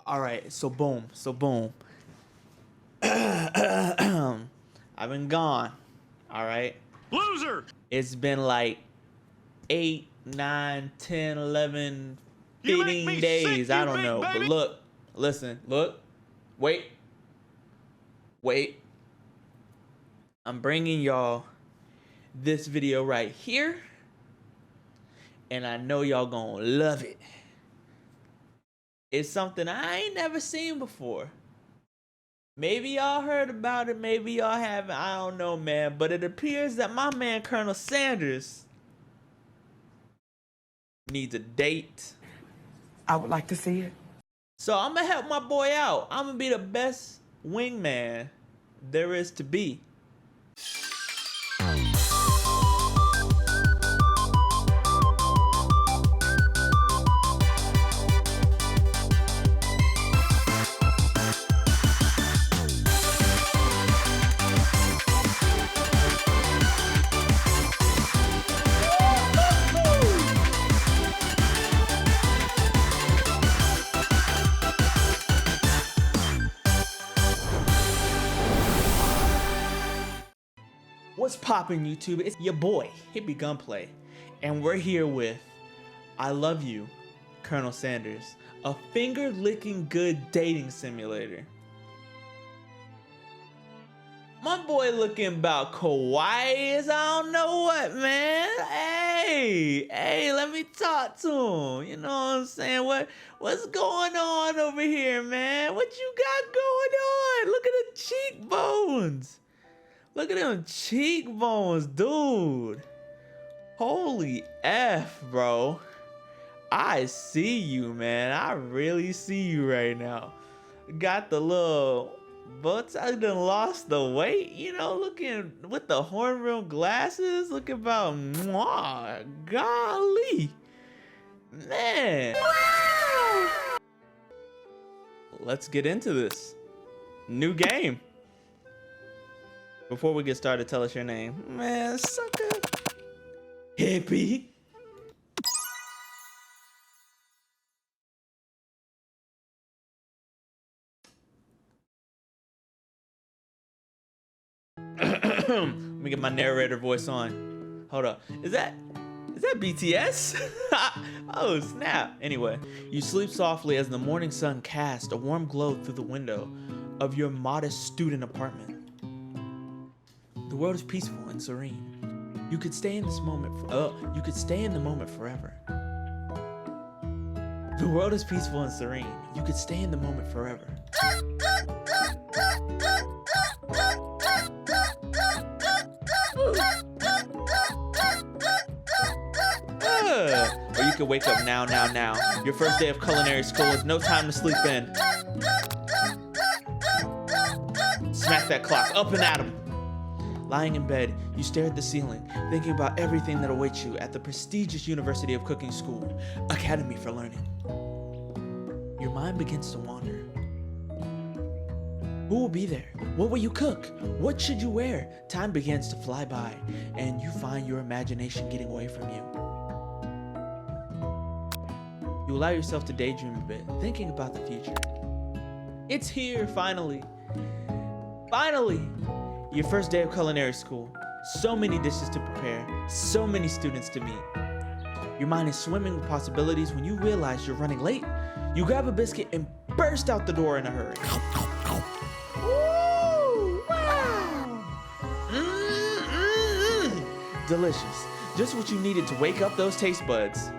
All right, so boom. I've been gone. All right. Loser! It's been like 8, 9, 10, 11, 15 days. I don't know. But look, listen, look, wait. I'm bringing y'all this video right here. And I know y'all gonna love it. It's something I ain't never seen before. Maybe y'all heard about it, maybe y'all haven't, I don't know, man. But it appears that my man, Colonel Sanders, needs a date. I would like to see it. So I'm gonna help my boy out. I'm gonna be the best wingman there is to be. What's poppin', YouTube? It's your boy, Hippie Gunplay, and we're here with I Love You, Colonel Sanders, a finger-licking good dating simulator. My boy looking about kawaii as I don't know what, man. Hey, let me talk to him. You know what I'm saying? What's going on over here, man? What you got going on? Look at the cheekbones. Look at them cheekbones, dude. Holy F, bro. I see you, man. I really see you right now. Got the little butts. I done lost the weight, you know, looking with the horn rim glasses. Looking about, mwah, golly. Man. Let's get into this. New game. Before we get started, tell us your name. Man, sucker. Hippie. Let me get my narrator voice on. Hold up. Is that BTS? Oh, snap. Anyway, you sleep softly as the morning sun casts a warm glow through the window of your modest student apartment. The world is peaceful and serene. You could stay in this moment. You could stay in the moment forever. The world is peaceful and serene. You could stay in the moment forever. Or you could wake up now. Your first day of culinary school is no time to sleep in. Smack that clock, up and at 'em. Lying in bed, you stare at the ceiling, thinking about everything that awaits you at the prestigious University of Cooking School, Academy for Learning. Your mind begins to wander. Who will be there? What will you cook? What should you wear? Time begins to fly by, and you find your imagination getting away from you. You allow yourself to daydream a bit, thinking about the future. It's here, finally. Finally! Your first day of culinary school. So many dishes to prepare, so many students to meet. Your mind is swimming with possibilities when you realize you're running late. You grab a biscuit and burst out the door in a hurry. Ooh, wow! Delicious. Just what you needed to wake up those taste buds.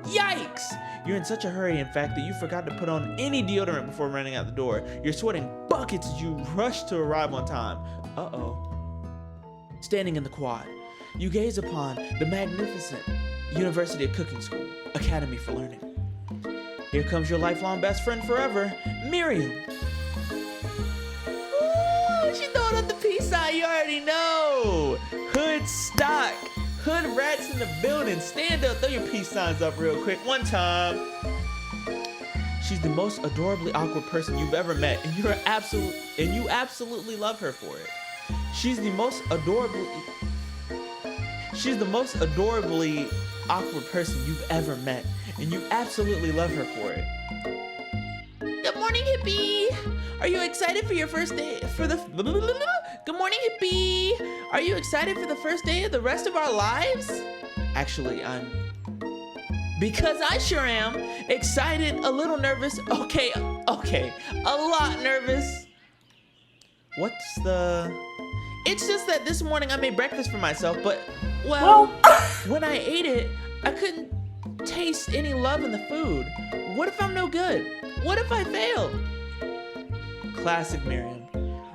Yikes! You're in such a hurry, in fact, that you forgot to put on any deodorant before running out the door. You're sweating buckets as you rush to arrive on time. Uh-oh. Standing in the quad, you gaze upon the magnificent University of Cooking School, Academy for Learning. Here comes your lifelong best friend forever, Miriam. Ooh, she throwing up the peace sign, you already know. HOODSTOCK. Hood rats in the building. Stand up, throw your peace signs up real quick. One time. She's the most adorably awkward person you've ever met, and you absolutely love her for it. She's the most adorably awkward person you've ever met, and you absolutely love her for it. Good morning, Hippie. Are you excited for your first day Good morning, Hippie. Are you excited for the first day of the rest of our lives? Actually, because I sure am. Excited, a little nervous. Okay, a lot nervous. It's just that this morning I made breakfast for myself, but, well, when I ate it, I couldn't taste any love in the food. What if I'm no good? What if I fail? Classic Miriam.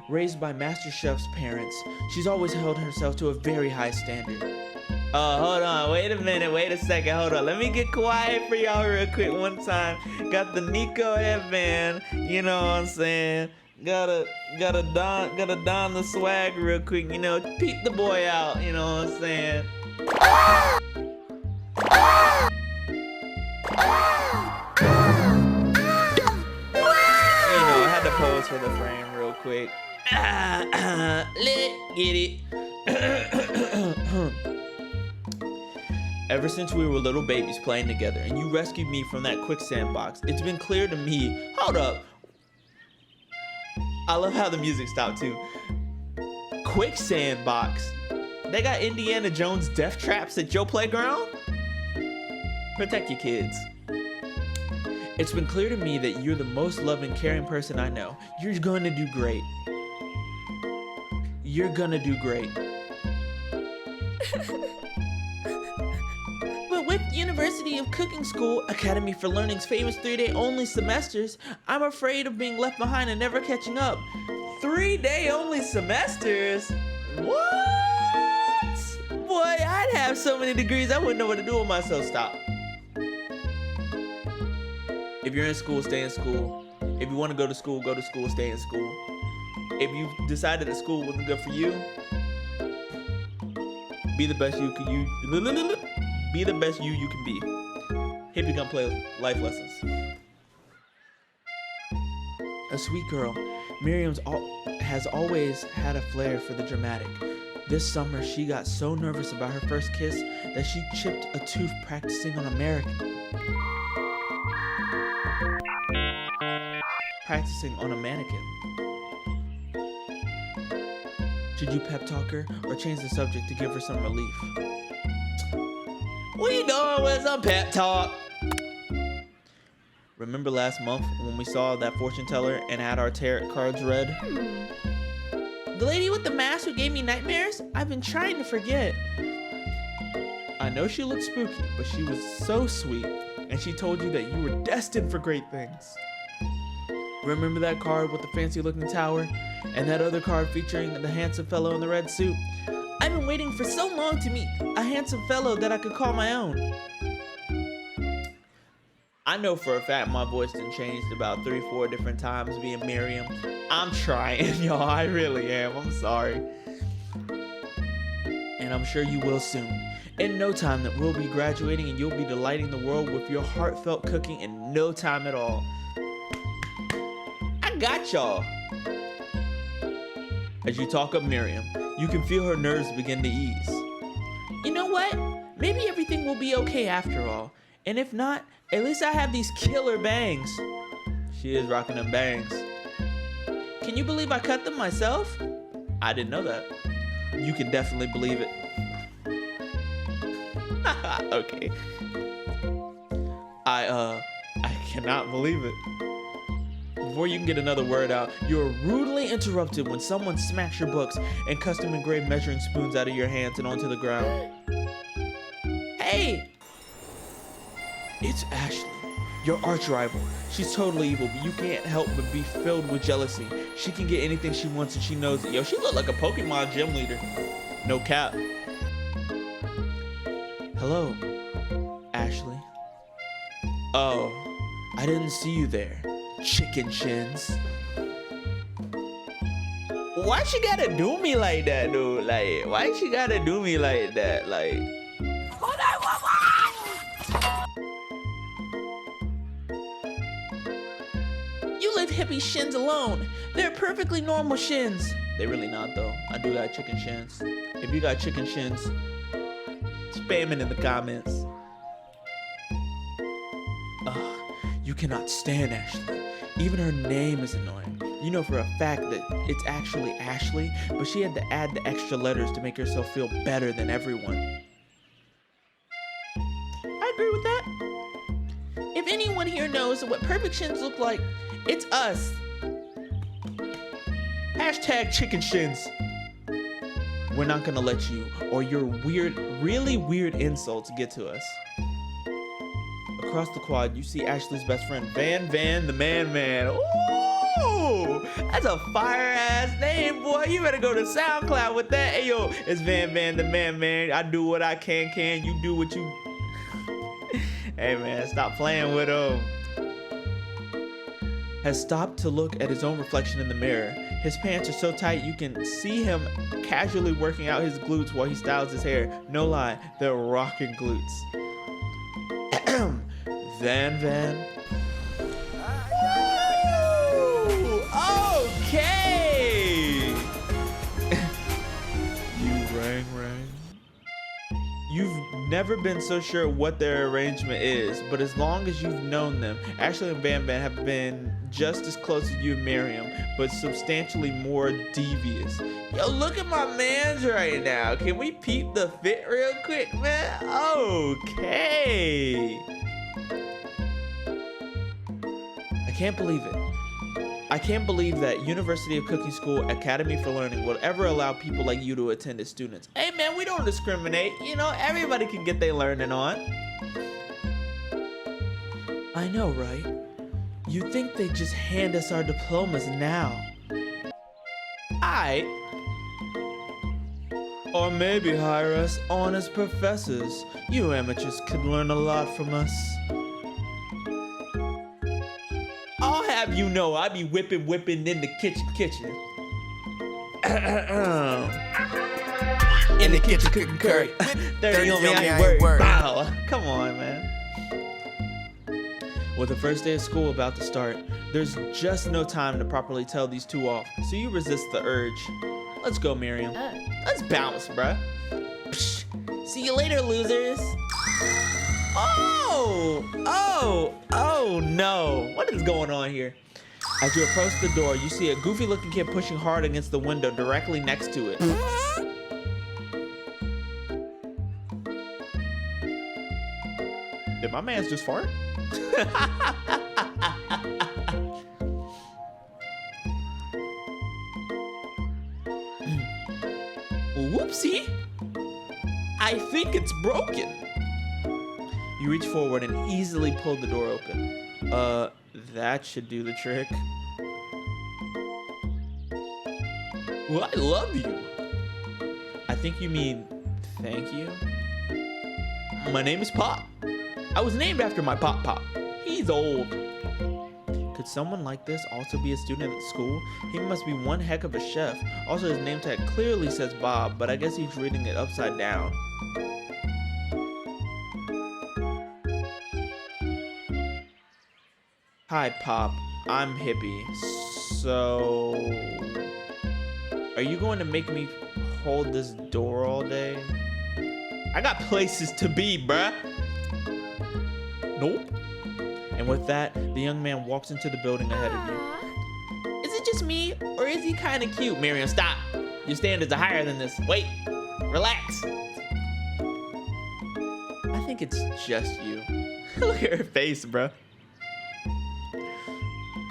Raised by Master Chef's parents, she's always held herself to a very high standard. Hold on, wait a minute, wait a second, hold on. Let me get kawaii for y'all real quick one time. Got the Nico headband, you know what I'm saying? Gotta don the swag real quick, you know, peep the boy out, you know what I'm saying? You know, I had to pose for the frame real quick. Get it. Ever since we were little babies playing together and you rescued me from that quicksand box, it's been clear to me. Hold up. I love how the music stopped too. Quicksand box. They got Indiana Jones death traps at your playground? Protect your kids. It's been clear to me that you're the most loving, caring person I know. You're gonna do great. You're gonna do great. But with University of Cooking School, Academy for Learning's famous 3-day only semesters, I'm afraid of being left behind and never catching up. 3-day only semesters? What? Boy, I'd have so many degrees I wouldn't know what to do with myself. Stop. If you're in school, stay in school. If you want to go to school, stay in school. If you decided that school wasn't good for you, be the best you can be the best you can be. Hippie Gunplay life lessons. A sweet girl, Miriam has always had a flair for the dramatic. This summer, she got so nervous about her first kiss that she chipped a tooth practicing on a mannequin. Should you pep talk her or change the subject to give her some relief? We going with some pep talk. Remember last month when we saw that fortune teller and had our tarot cards read? The lady with the mask who gave me nightmares? I've been trying to forget. I know she looked spooky, but she was so sweet, and she told you that you were destined for great things. Remember that card with the fancy looking tower? And that other card featuring the handsome fellow in the red suit? I've been waiting for so long to meet a handsome fellow that I could call my own. I know for a fact my voice done changed about 3-4 different times being Miriam. I'm trying, y'all. I really am. I'm sorry. And I'm sure you will soon. In no time that we'll be graduating and you'll be delighting the world with your heartfelt cooking in no time at all. I got y'all. As you talk up Miriam, you can feel her nerves begin to ease. You know what? Maybe everything will be okay after all. And if not, at least I have these killer bangs. She is rocking them bangs. Can you believe I cut them myself? I didn't know that. You can definitely believe it. Okay. I cannot believe it. Before you can get another word out, you are rudely interrupted when someone smacks your books and custom engraved measuring spoons out of your hands and onto the ground. Hey! It's Ashley, your arch rival. She's totally evil, but you can't help but be filled with jealousy. She can get anything she wants and she knows it. Yo, she look like a Pokemon gym leader. No cap. Hello, Ashley. Oh, I didn't see you there. Chicken shins. Why she gotta do me like that, dude? Like, why she gotta do me like that? Like, you leave hippie shins alone. They're perfectly normal shins. They really not though. I do got chicken shins. If you got chicken shins, spam it in the comments. You cannot stand Ashley. Even her name is annoying. You know for a fact that it's actually Ashley, but she had to add the extra letters to make herself feel better than everyone. I agree with that. If anyone here knows what perfect shins look like, it's us. Hashtag chicken shins. We're not gonna let you or your weird, really weird insults get to us. Across the quad, you see Ashley's best friend, Van the Man. Ooh, that's a fire-ass name, boy. You better go to SoundCloud with that. Hey, yo, it's Van the Man. I do what I can. You do what you... Hey, man, stop playing with him. Has stopped to look at his own reflection in the mirror. His pants are so tight you can see him casually working out his glutes while he styles his hair. No lie, they're rocking glutes. Van. Woo! Okay! You rang. You've never been so sure what their arrangement is, but as long as you've known them, Ashley and Van have been just as close as you and Miriam, but substantially more devious. Yo, look at my mans right now. Can we peep the fit real quick, man? Okay. I can't believe it. I can't believe that University of Cooking School Academy for Learning will ever allow people like you to attend as students. Hey man, we don't discriminate. You know, everybody can get their learning on. I know, right? You'd think they'd just hand us our diplomas now. Or maybe hire us on as professors. You amateurs could learn a lot from us. I'll have you know I be whipping in the kitchen. In the kitchen cooking curry. 30 on me, I ain't worried. Wow. Come on, man. With the first day of school about to start, there's just no time to properly tell these two off, so you resist the urge. Let's go, Miriam. Let's bounce, bruh. Psh. See you later, losers. Oh no. What is going on here? As you approach the door, you see a goofy looking kid pushing hard against the window directly next to it. Did my man's just fart? Whoopsie! I think it's broken. You reach forward and easily pull the door open. That should do the trick. Well, I love you. I think you mean thank you. My name is Pop. I was named after my Pop. He's old. Could someone like this also be a student at the school? He must be one heck of a chef. Also, his name tag clearly says Bob, but I guess he's reading it upside down. Hi, Pop. I'm Hippie. So, are you going to make me hold this door all day? I got places to be, bruh. Nope. And with that, the young man walks into the building ahead of you. Is it just me, or is he kind of cute? Miriam, stop. Your standards are higher than this. Wait. Relax. I think it's just you. Look at her face, bruh.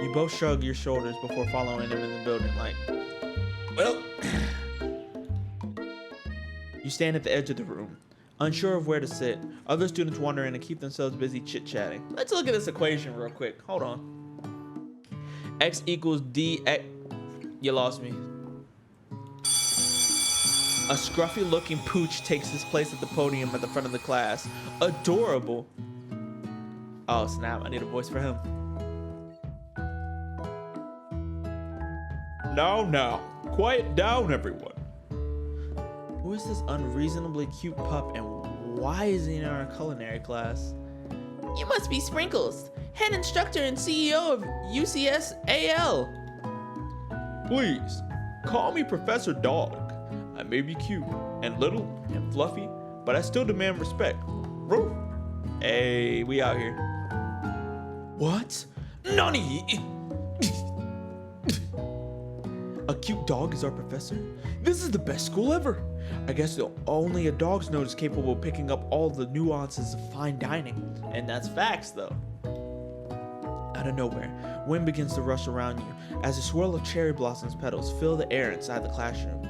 You both shrug your shoulders before following him in the building like, well. You stand at the edge of the room, unsure of where to sit. Other students wander in and keep themselves busy chit-chatting. Let's look at this equation real quick. Hold on. X equals dx. You lost me. A scruffy-looking pooch takes his place at the podium at the front of the class. Adorable. Oh, snap. I need a voice for him. Now, quiet down, everyone. Who is this unreasonably cute pup, and why is he in our culinary class? You must be Sprinkles, head instructor and CEO of UCS AL. Please, call me Professor Dog. I may be cute, and little, and fluffy, but I still demand respect. Hey, we out here. What? Nani? A cute dog is our professor? This is the best school ever. I guess only a dog's nose is capable of picking up all the nuances of fine dining. And that's facts, though. Out of nowhere, wind begins to rush around you as a swirl of cherry blossoms petals fill the air inside the classroom.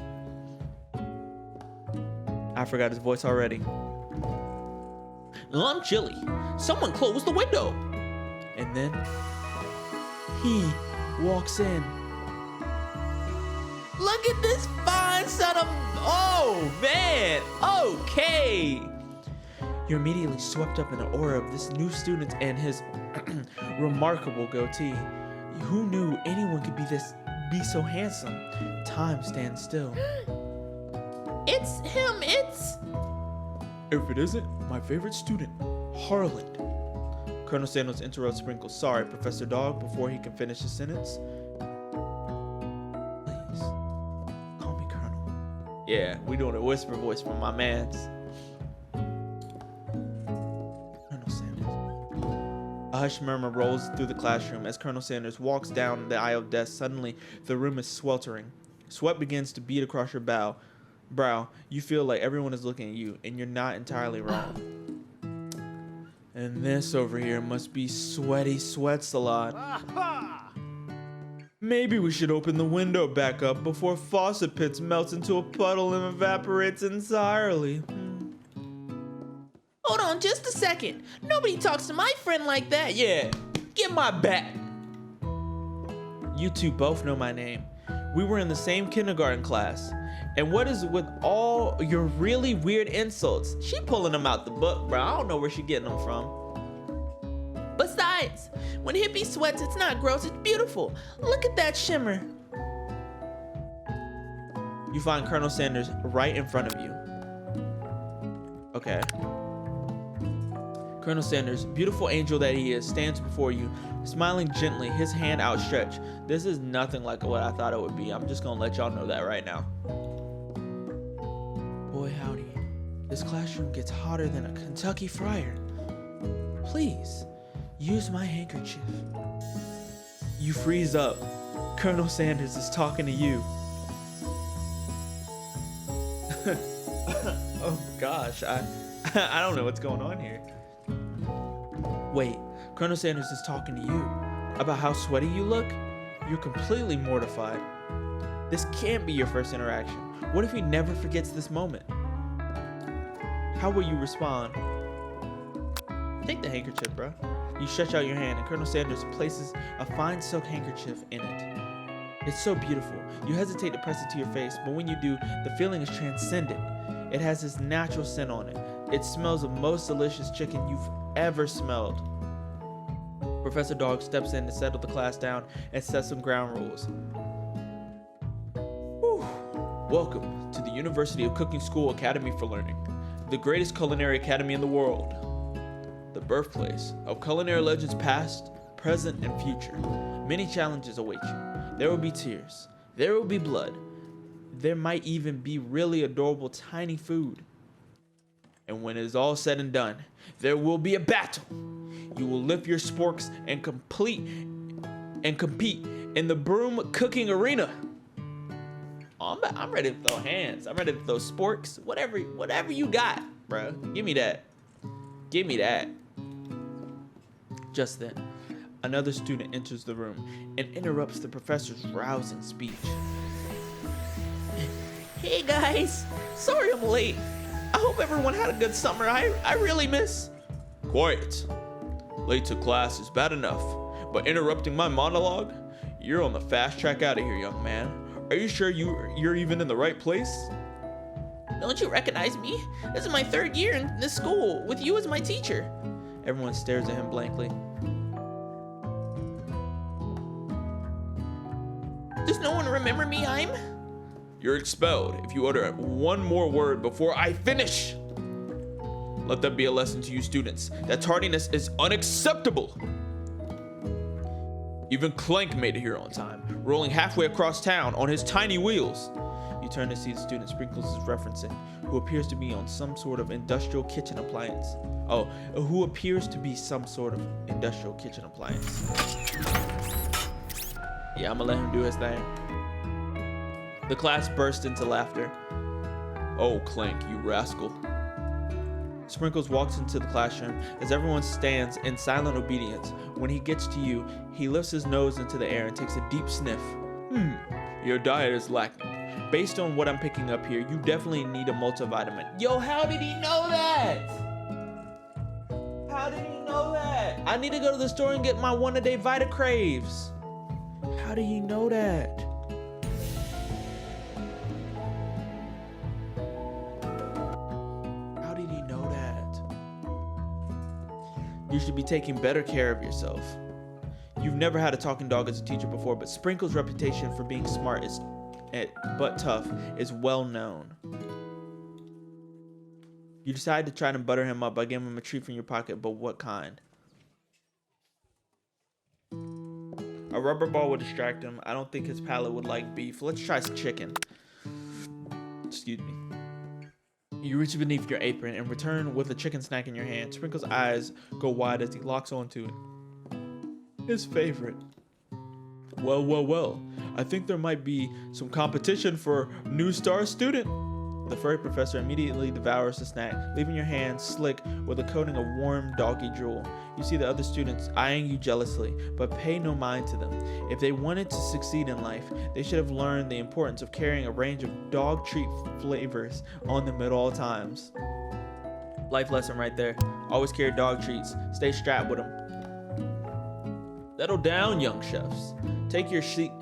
I forgot his voice already. I'm chilly. Someone close the window. And then he walks in. Look at this fine set of... Oh, man. Okay. You're immediately swept up in the aura of this new student and his remarkable goatee. Who knew anyone could be so handsome? Time stands still. It's him, it's... If it isn't, my favorite student, Harland. Colonel Sandals interrupts Sprinkle. Sorry, Professor Dog, before he can finish his sentence. Please, call me Colonel. Yeah, we doing a whisper voice from my mans. Colonel Sanders. A hushed murmur rolls through the classroom as Colonel Sanders walks down the aisle desk. Suddenly, the room is sweltering. Sweat begins to beat across your brow. You feel like everyone is looking at you, and you're not entirely wrong. And this over here must be Sweaty Sweats a lot. Maybe we should open the window back up before Faucet Pits melts into a puddle and evaporates entirely. Hold on just a second. Nobody talks to my friend like that. Yeah, get my bat. You two both know my name. We were in the same kindergarten class. And what is with all your really weird insults? She pulling them out the book, bro. I don't know where she getting them from. Besides, when Hippie sweats, it's not gross, it's beautiful. Look at that shimmer. You find Colonel Sanders right in front of you. Okay. Colonel Sanders, beautiful angel that he is, stands before you, smiling gently, his hand outstretched. This is nothing like what I thought it would be. I'm just gonna let y'all know that right now. Boy, howdy. This classroom gets hotter than a Kentucky fryer. Please, use my handkerchief. You freeze up. Colonel Sanders is talking to you. Oh gosh, I don't know what's going on here. Wait, Colonel Sanders is talking to you about how sweaty you look? You're completely mortified. This can't be your first interaction. What if he never forgets this moment? How will you respond? Take the handkerchief, bro. You stretch out your hand and Colonel Sanders places a fine silk handkerchief in it. It's so beautiful. You hesitate to press it to your face, but when you do, the feeling is transcendent. It has this natural scent on it. It smells of most delicious chicken you've ever smelled. Professor Dog steps in to settle the class down and set some ground rules. Whew. Welcome to the University of Cooking School Academy for Learning, the greatest culinary academy in the world. The birthplace of culinary legends past, present, and future. Many challenges await you. There will be tears. There will be blood. There might even be really adorable tiny food. And when it is all said and done, there will be a battle. You will lift your sporks and compete in the broom cooking arena. Oh, I'm ready to throw hands. I'm ready to throw sporks. Whatever you got, bro. Give me that. Give me that. Just then, another student enters the room and interrupts the professor's rousing speech. Hey guys, sorry I'm late. I hope everyone had a good summer. I really miss... Quiet. Late to class is bad enough, but interrupting my monologue? You're on the fast track out of here, young man. Are you sure you're even in the right place? Don't you recognize me? This is my 3rd year in this school, with you as my teacher. Everyone stares at him blankly. Does no one remember me? You're expelled if you utter one more word before I finish. Let that be a lesson to you students, that tardiness is unacceptable. Even Clank made it here on time, rolling halfway across town on his tiny wheels. You turn to see the student Sprinkles is referencing, who appears to be on some sort of industrial kitchen appliance. Who appears to be some sort of industrial kitchen appliance. Yeah, I'm gonna let him do his thing. The class burst into laughter. Oh, Clank, you rascal. Sprinkles walks into the classroom as everyone stands in silent obedience. When he gets to you, he lifts his nose into the air and takes a deep sniff. Your diet is lacking. Based on what I'm picking up here, you definitely need a multivitamin. Yo, how did he know that? How did he know that? I need to go to the store and get my one-a-day Vita Craves. How did he know that? How did he know that? You should be taking better care of yourself. You've never had a talking dog as a teacher before, but Sprinkle's reputation for being smart but tough is well known. You decide to try to butter him up by giving him a treat from your pocket, but what kind? A rubber ball would distract him. I don't think his palate would like beef. Let's try some chicken. Excuse me. You reach beneath your apron and return with a chicken snack in your hand. Sprinkle's eyes go wide as he locks onto it. His favorite. Well. I think there might be some competition for new star student. The furry professor immediately devours the snack, leaving your hands slick with a coating of warm doggy drool. You see the other students eyeing you jealously, but pay no mind to them. If they wanted to succeed in life, they should have learned the importance of carrying a range of dog treat flavors on them at all times. Life lesson right there. Always carry dog treats. Stay strapped with them. Settle down, young chefs. Take your seats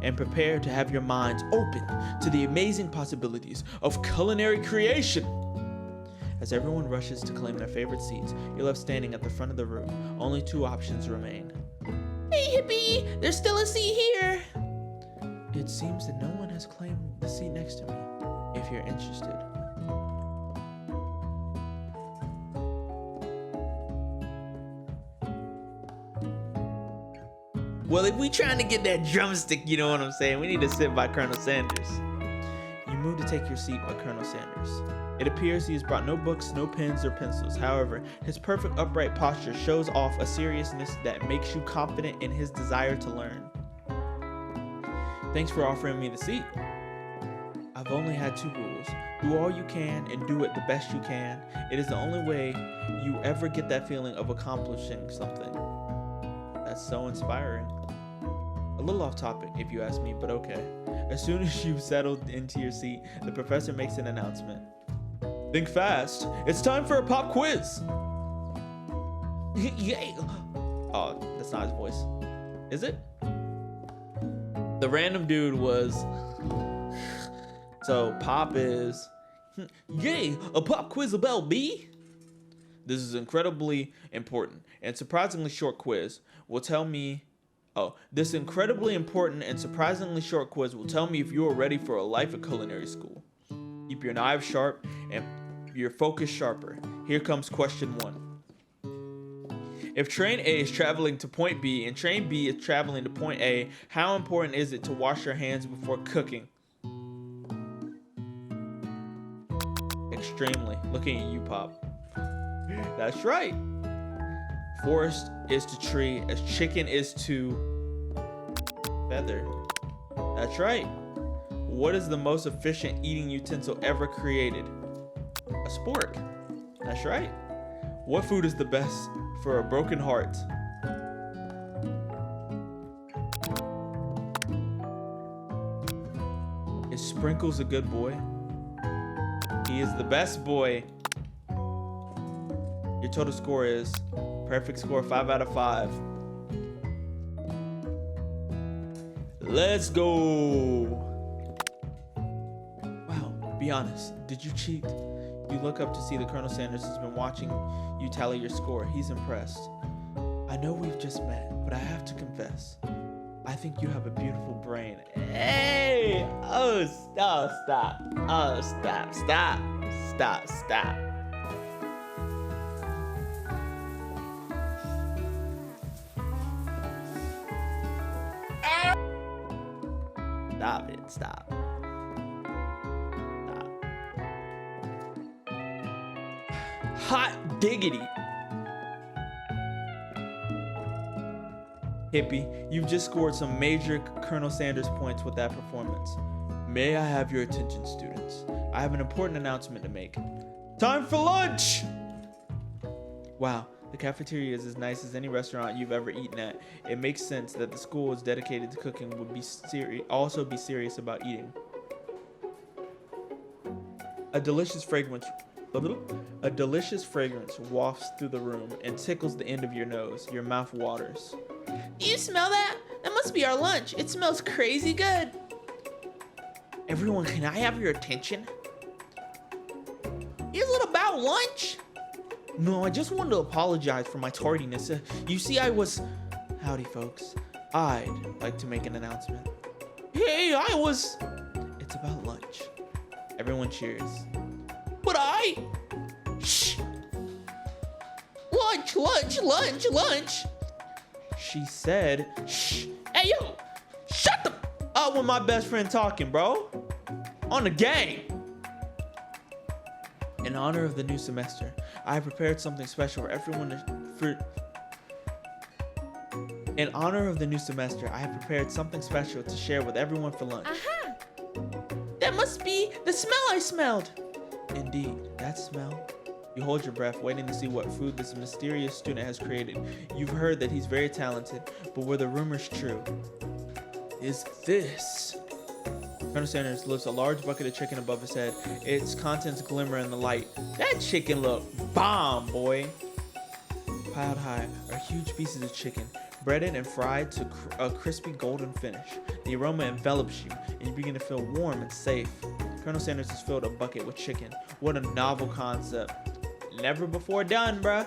and prepare to have your minds open to the amazing possibilities of culinary creation. As everyone rushes to claim their favorite seats, you're left standing at the front of the room. Only two options remain. Hey, Hippie! There's still a seat here! It seems that no one has claimed the seat next to me, if you're interested. Well, if we trying to get that drumstick, you know what I'm saying, we need to sit by Colonel Sanders. You move to take your seat by Colonel Sanders. It appears he has brought no books, no pens, or pencils. However, his perfect upright posture shows off a seriousness that makes you confident in his desire to learn. Thanks for offering me the seat. I've only had two rules. Do all you can and do it the best you can. It is the only way you ever get that feeling of accomplishing something. That's so inspiring. A little off topic if you ask me, but okay. As soon as you've settled into your seat, the professor makes an announcement. Think fast. It's time for a pop quiz. Yay. Oh, that's not his voice. Is it? The random dude was... So pop is... Yay, a pop quiz about me? This is incredibly important and surprisingly short quiz will tell me... this incredibly important and surprisingly short quiz will tell me if you are ready for a life at culinary school. Keep your knives sharp and your focus sharper. Here comes question 1. If train A is traveling to point B and train B is traveling to point A, how important is it to wash your hands before cooking? Extremely. Looking at you, Pop. That's right. Forest is to tree as chicken is to feather. That's right. What is the most efficient eating utensil ever created? A spork. That's right. What food is the best for a broken heart? Is Sprinkles a good boy? He is the best boy. Your total score is perfect score 5 out of 5. Let's go. Wow, be honest. Did you cheat? You look up to see that Colonel Sanders has been watching you tally your score. He's impressed. I know we've just met, but I have to confess. I think you have a beautiful brain. Hey! Oh, stop. Oh, stop. Stop. Stop. Hot diggity. Hippie, you've just scored some major Colonel Sanders points with that performance. May I have your attention, students? I have an important announcement to make. Time for lunch! Wow, the cafeteria is as nice as any restaurant you've ever eaten at. It makes sense that the school is dedicated to cooking would be also be serious about eating. A delicious fragrance wafts through the room and tickles the end of your nose. Your mouth waters. Do you smell that? That must be our lunch. It smells crazy good. Everyone, can I have your attention? Is it about lunch? No, I just wanted to apologize for my tardiness. You see, Howdy, folks. I'd like to make an announcement. Hey, It's about lunch. Everyone cheers. But Shh! Lunch. She said, shh. Hey, yo, shut the... Up with my best friend talking, bro. On the game. In honor of the new semester, I have prepared something special for everyone In honor of the new semester, I have prepared something special to share with everyone for lunch. That must be the smell I smelled. Indeed, that smell. You hold your breath, waiting to see what food this mysterious student has created. You've heard that he's very talented, but were the rumors true? Is this? Colonel Sanders lifts a large bucket of chicken above his head. Its contents glimmer in the light. That chicken look bomb, boy. Piled high are huge pieces of chicken, breaded and fried to a crispy golden finish. The aroma envelops you, and you begin to feel warm and safe. Colonel Sanders has filled a bucket with chicken. What a novel concept. Never before done, bruh.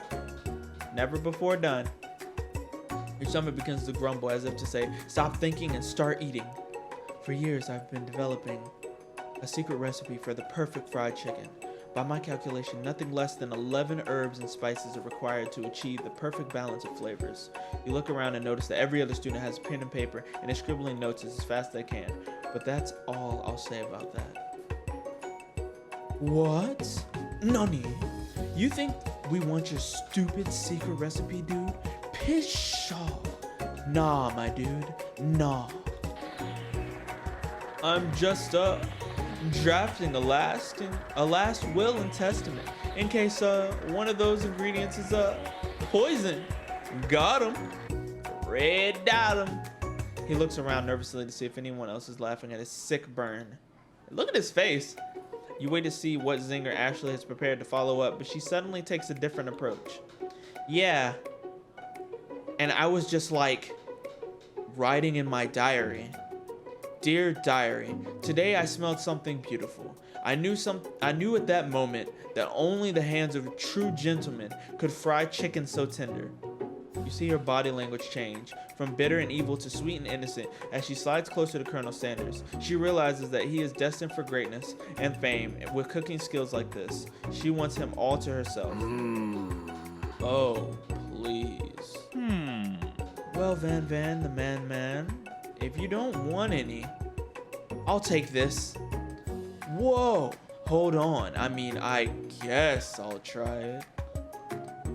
Never before done. Your stomach begins to grumble as if to say, stop thinking and start eating. For years, I've been developing a secret recipe for the perfect fried chicken. By my calculation, nothing less than 11 herbs and spices are required to achieve the perfect balance of flavors. You look around and notice that every other student has pen and paper and is scribbling notes as fast as they can. But that's all I'll say about that. What? Nani? You think we want your stupid secret recipe, dude? Pshaw. Nah, my dude. Nah. I'm just drafting a last will and testament in case one of those ingredients is poison. Got him. Red dot him. He looks around nervously to see if anyone else is laughing at his sick burn. Look at his face. You wait to see what zinger Ashley has prepared to follow up, but she suddenly takes a different approach. Yeah. And I was just like writing in my diary. Dear diary, today I smelled something beautiful. I knew at that moment that only the hands of a true gentleman could fry chicken so tender. You see her body language change from bitter and evil to sweet and innocent as she slides closer to Colonel Sanders. She realizes that he is destined for greatness and fame with cooking skills like this. She wants him all to herself. Oh, please. Well, Van, the man. If you don't want any, I'll take this. Whoa, hold on. I mean, I guess I'll try it.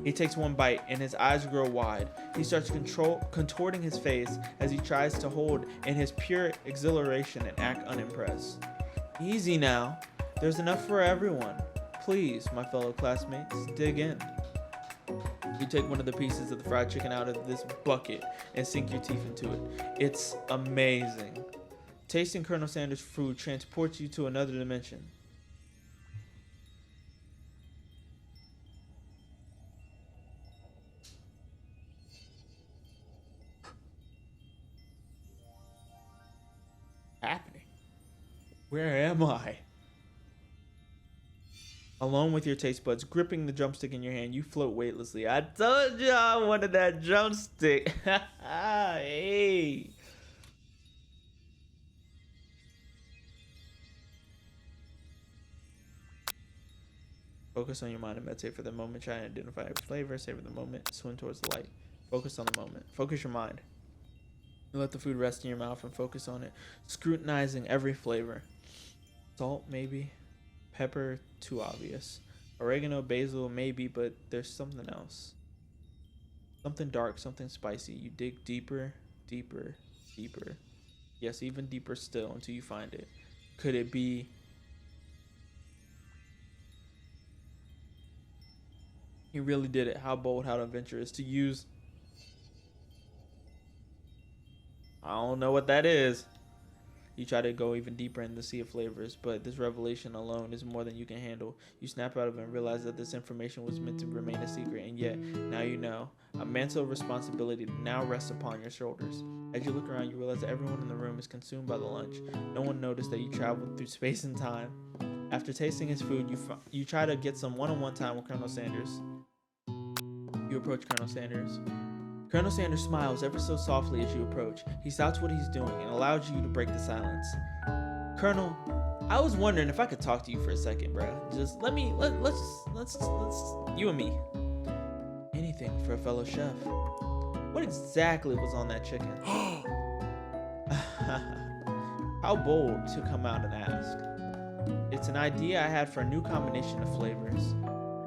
He takes one bite and his eyes grow wide. He starts contorting his face as he tries to hold in his pure exhilaration and act unimpressed. Easy now. There's enough for everyone. Please, my fellow classmates, dig in. You take one of the pieces of the fried chicken out of this bucket and sink your teeth into it. It's amazing. Tasting Colonel Sanders' food transports you to another dimension. Happening? Where am I? Alone with your taste buds, gripping the drumstick in your hand, you float weightlessly. I told you I wanted that drumstick. Hey. Focus on your mind and meditate for the moment. Try and identify every flavor. Savor the moment. Swim towards the light. Focus on the moment. Focus your mind. You let the food rest in your mouth and focus on it, scrutinizing every flavor. Salt, maybe. Pepper, too obvious. Oregano, basil, maybe, but there's something else. Something dark, something spicy. You dig deeper, deeper, deeper. Yes, even deeper still until you find it. Could it be... He really did it. How bold, how adventurous to use... I don't know what that is. You try to go even deeper in the sea of flavors, but this revelation alone is more than you can handle. You snap out of it and realize that this information was meant to remain a secret, and yet, now you know. A mantle of responsibility now rests upon your shoulders. As you look around, you realize that everyone in the room is consumed by the lunch. No one noticed that you traveled through space and time. After tasting his food, you try to get some one-on-one time with Colonel Sanders. You approach Colonel Sanders. Colonel Sanders smiles ever so softly as you approach. He stops what he's doing and allows you to break the silence. Colonel, I was wondering if I could talk to you for a second, bro. Just let's you and me. Anything for a fellow chef. What exactly was on that chicken? How bold to come out and ask. It's an idea I had for a new combination of flavors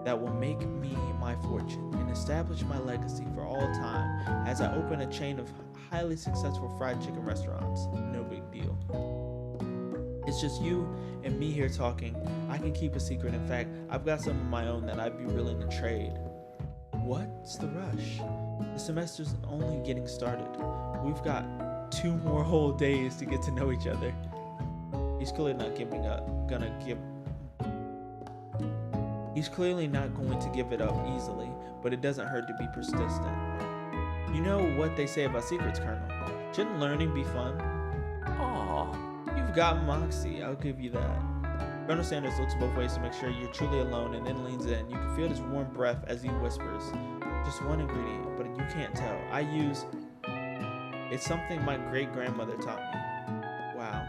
that will make me my fortune and establish my legacy for all time as I open a chain of highly successful fried chicken restaurants. No big deal. It's just you and me here talking. I can keep a secret. In fact, I've got some of my own that I'd be willing to trade. What's the rush? The semester's only getting started. We've got 2 more whole days to get to know each other. He's clearly not He's clearly not going to give it up easily, but it doesn't hurt to be persistent. You know what they say about secrets, Colonel. Shouldn't learning be fun? Aw, you've got moxie, I'll give you that. Colonel Sanders looks both ways to make sure you're truly alone and then leans in. You can feel his warm breath as he whispers. Just one ingredient, but you can't tell. It's something my great-grandmother taught me. Wow,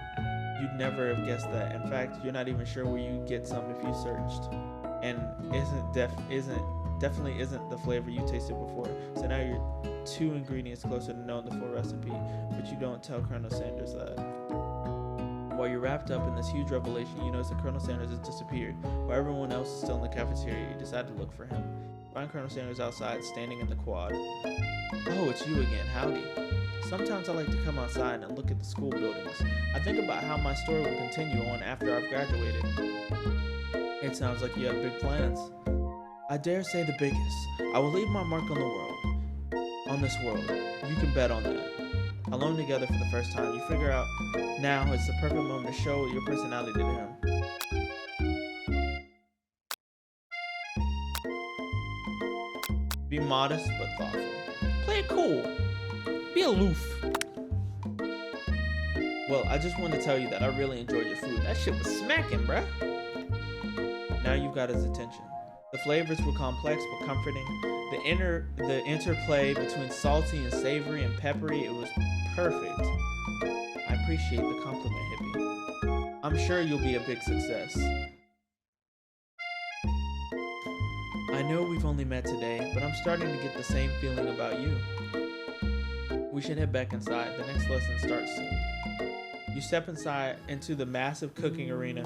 you'd never have guessed that. In fact, you're not even sure where you'd get some if you searched. And definitely isn't the flavor you tasted before. So now you're 2 ingredients closer to knowing the full recipe, but you don't tell Colonel Sanders that. While you're wrapped up in this huge revelation, you notice that Colonel Sanders has disappeared. While everyone else is still in the cafeteria, you decide to look for him. Find Colonel Sanders outside, standing in the quad. Oh, it's you again. Howdy. Sometimes I like to come outside and look at the school buildings. I think about how my story will continue on after I've graduated. It sounds like you have big plans. I dare say the biggest. I will leave my mark on the world. On this world. You can bet on that. Alone together for the first time, you figure out now it's the perfect moment to show your personality to him. Be modest but thoughtful. Play it cool. Be aloof. Well, I just want to tell you that I really enjoyed your food. That shit was smacking, bruh. Now you've got his attention. The flavors were complex but comforting. The interplay between salty and savory and peppery, it was perfect. I appreciate the compliment, Hippie. I'm sure you'll be a big success. I know we've only met today, but I'm starting to get the same feeling about you. We should head back inside. The next lesson starts soon. You step inside into the massive cooking arena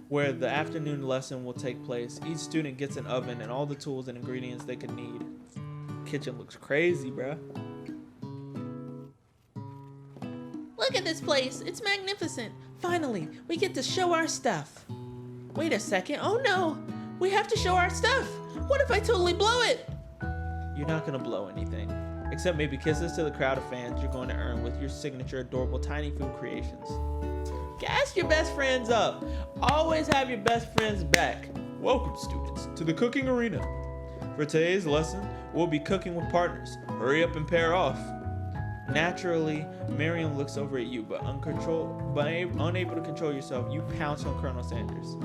where the afternoon lesson will take place. Each student gets an oven and all the tools and ingredients they could need. Kitchen looks crazy, bruh. Look at this place. It's magnificent. Finally, we get to show our stuff. Wait a second. Oh no. We have to show our stuff. What if I totally blow it? You're not gonna blow anything. Except maybe kisses to the crowd of fans you're going to earn with your signature adorable tiny food creations. Gas your best friends up. Always have your best friends back. Welcome, students, to the cooking arena. For today's lesson, we'll be cooking with partners. Hurry up and pair off. Naturally, Miriam looks over at you, but unable to control yourself, you pounce on Colonel Sanders.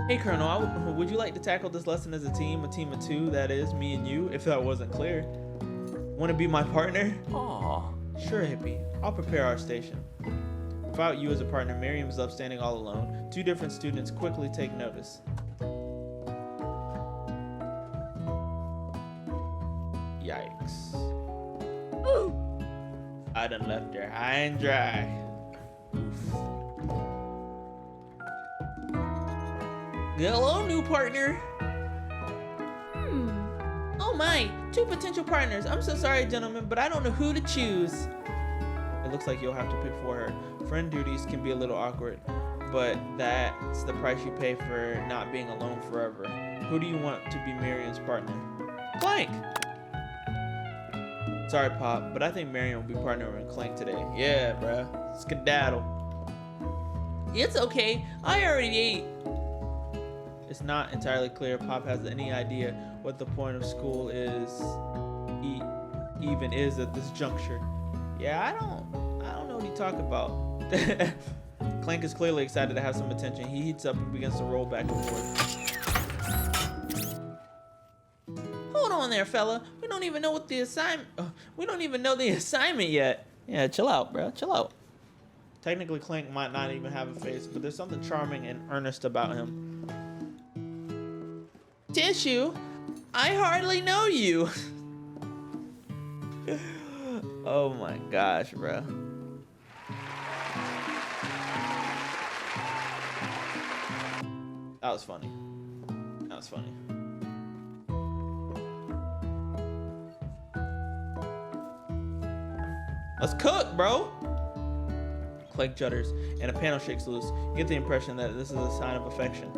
Hey, Colonel, would you like to tackle this lesson as a team of 2, that is, me and you, if that wasn't clear? Want to be my partner? Aw. Sure, Hippie. I'll prepare our station. Without you as a partner, Miriam is up standing all alone. 2 different students quickly take notice. Yikes. Ooh. I done left her high and dry. Oof. Hello, new partner. Oh my, Two potential partners. I'm so sorry, gentlemen, but I don't know who to choose. It looks like you'll have to pick for her. Friend duties can be a little awkward, but that's the price you pay for not being alone forever. Who do you want to be Marion's partner? Clank! Sorry, Pop, but I think Marion will be partnering with Clank today. Yeah, bruh. Skedaddle. It's okay. I already ate. It's not entirely clear if Pop has any idea what the point of school even is at this juncture. Yeah, I don't know what he's talking about. Clank is clearly excited to have some attention. He heats up and begins to roll back and forth. Hold on there, fella. We don't even know what the assignment. We don't even know the assignment yet. Yeah, chill out, bro. Chill out. Technically, Clank might not even have a face, but there's something charming and earnest about him. Tissue, I hardly know you. Oh my gosh, bro. That was funny. That was funny. Let's cook, bro. Clank judders, and a panel shakes loose. You get the impression that this is a sign of affection.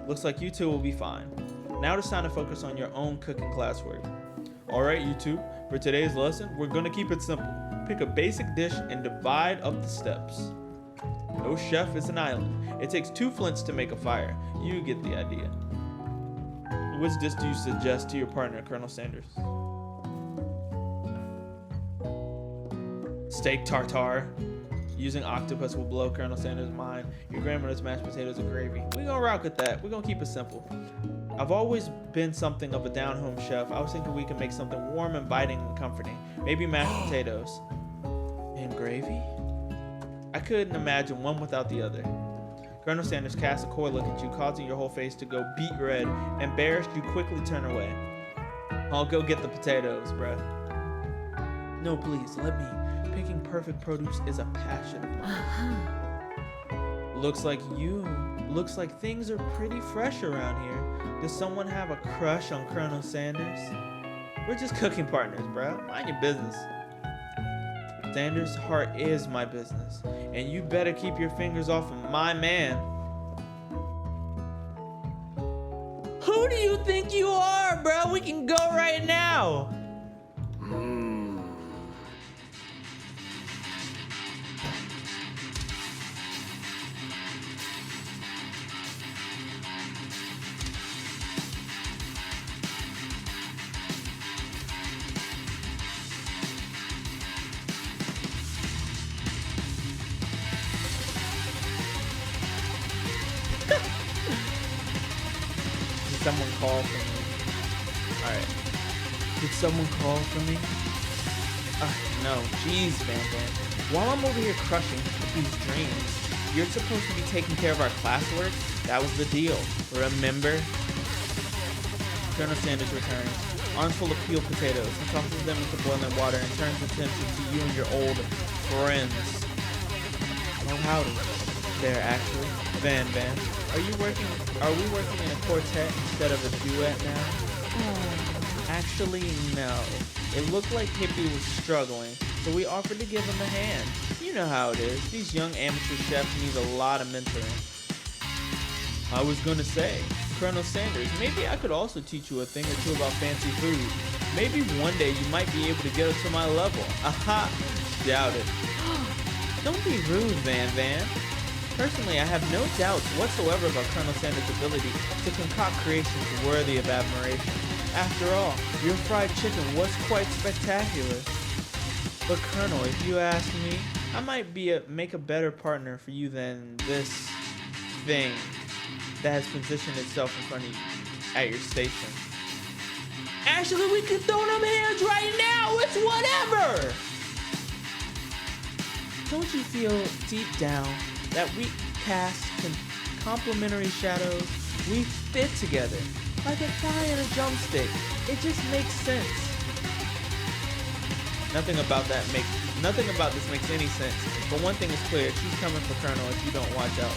Looks like you two will be fine. Now it's time to focus on your own cooking classwork. Alright, you two, for today's lesson, we're gonna keep it simple. Pick a basic dish and divide up the steps. No chef is an island. It takes 2 flints to make a fire. You get the idea. Which dish do you suggest to your partner, Colonel Sanders? Steak tartare. Using octopus will blow Colonel Sanders' mind. Your grandmother's mashed potatoes and gravy. We're gonna rock with that. We're gonna keep it simple. I've always been something of a down-home chef. I was thinking we could make something warm, inviting, and comforting. Maybe mashed potatoes. And gravy? I couldn't imagine one without the other. Colonel Sanders casts a coy look at you, causing your whole face to go beet red. Embarrassed, you quickly turn away. I'll go get the potatoes, bruh. No, please, let me. Picking perfect produce is a passion of mine. Looks like things are pretty fresh around here. Does someone have a crush on Colonel Sanders? We're just cooking partners, bro. Mind your business. Sanders' heart is my business, and you better keep your fingers off of my man. Who do you think you are, bro? We can go right now. Did someone call for me? Alright. Did someone call for me? No. Jeez, Van Van. While I'm over here crushing these dreams, you're supposed to be taking care of our classwork? That was the deal. Remember? Colonel Sanders returns, arms full of peeled potatoes. He tosses them into boiling water and turns attention to you and your old friends. Oh, howdy. There, actually. Van Van. Are we working in a quartet instead of a duet now? Actually, no. It looked like Hippie was struggling, so we offered to give him a hand. You know how it is. These young amateur chefs need a lot of mentoring. I was gonna say, Colonel Sanders, maybe I could also teach you a thing or two about fancy food. Maybe one day you might be able to get up to my level. Aha! Doubt it. Don't be rude, Van Van. Personally, I have no doubts whatsoever about Colonel Sanders' ability to concoct creations worthy of admiration. After all, your fried chicken was quite spectacular. But Colonel, if you ask me, I might make a better partner for you than this thing that has positioned itself in front of you at your station. Actually, we can throw them hands right now. It's whatever. Don't you feel deep down that we cast complementary shadows? We fit together like a thigh and a drumstick. It just makes sense. Nothing about this makes any sense. But one thing is clear: she's coming for Colonel if you don't watch out.